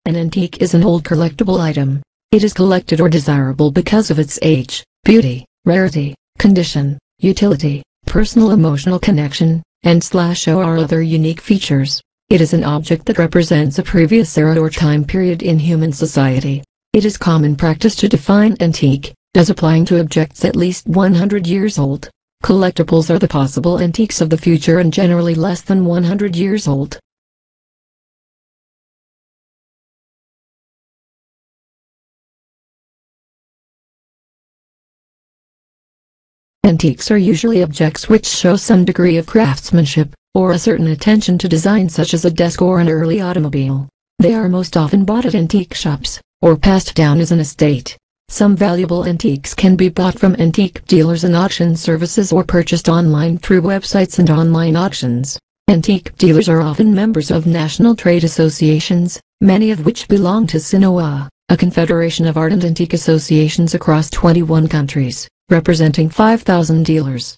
An antique is an old collectible item. It is collected or desirable because of its age, beauty, rarity, condition, utility, personal emotional connection, and/or other unique features. It is an object that represents a previous era or time period in human society. It is common practice to define antique as applying to objects at least 100 years old. Collectibles are the possible antiques of the future and generally less than 100 years old. Antiques are usually objects which show some degree of craftsmanship, or a certain attention to design, such as a desk or an early automobile. They are most often bought at antique shops, or passed down as an estate. Some valuable antiques can be bought from antique dealers and auction services or purchased online through websites and online auctions. Antique dealers are often members of national trade associations, many of which belong to SINOA, a confederation of art and antique associations across 21 countries, representing 5,000 dealers.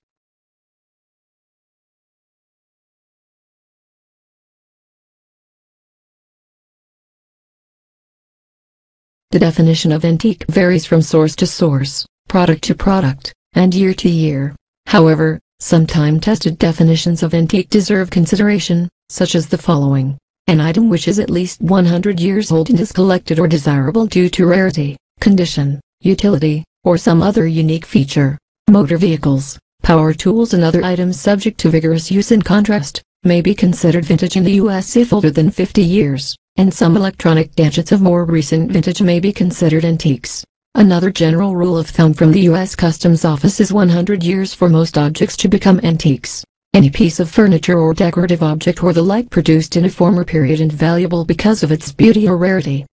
The definition of antique varies from source to source, product to product, and year to year. However, some time-tested definitions of antique deserve consideration, such as the following. An item which is at least 100 years old and is collected or desirable due to rarity, condition, utility, or some other unique feature. Motor vehicles, power tools and other items subject to vigorous use, in contrast, may be considered vintage in the US if older than 50 years, and some electronic gadgets of more recent vintage may be considered antiques. Another general rule of thumb from the US Customs Office is 100 years for most objects to become antiques. Any piece of furniture or decorative object or the like produced in a former period and valuable because of its beauty or rarity.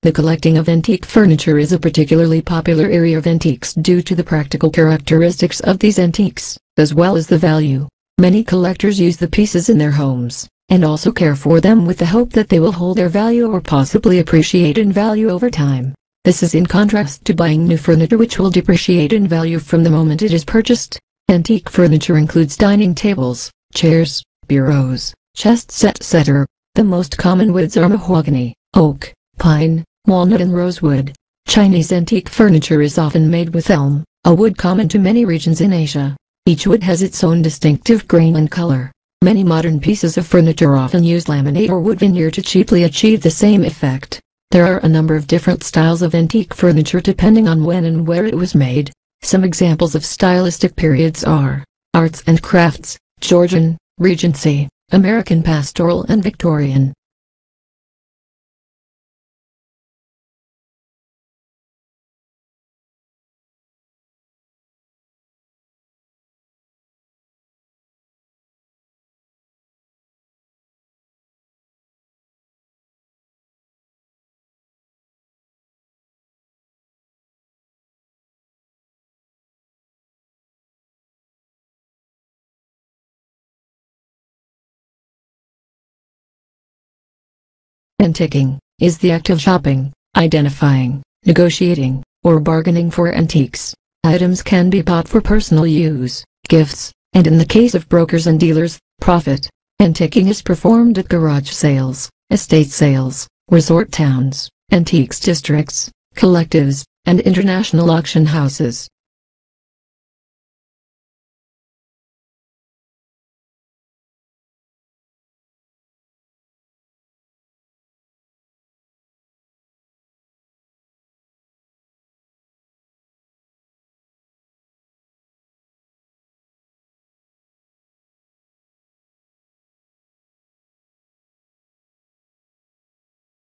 The collecting of antique furniture is a particularly popular area of antiques due to the practical characteristics of these antiques, as well as the value. Many collectors use the pieces in their homes, and also care for them with the hope that they will hold their value or possibly appreciate in value over time. This is in contrast to buying new furniture, which will depreciate in value from the moment it is purchased. Antique furniture includes dining tables, chairs, bureaus, chests, etc. The most common woods are mahogany, oak, pine, walnut and rosewood. Chinese antique furniture is often made with elm, a wood common to many regions in Asia. Each wood has its own distinctive grain and color. Many modern pieces of furniture often use laminate or wood veneer to cheaply achieve the same effect. There are a number of different styles of antique furniture depending on when and where it was made. Some examples of stylistic periods are Arts and Crafts, Georgian, Regency, American Pastoral and Victorian. Antiquing is the act of shopping, identifying, negotiating, or bargaining for antiques. Items can be bought for personal use, gifts, and in the case of brokers and dealers, profit. Antiquing is performed at garage sales, estate sales, resort towns, antiques districts, collectives, and international auction houses.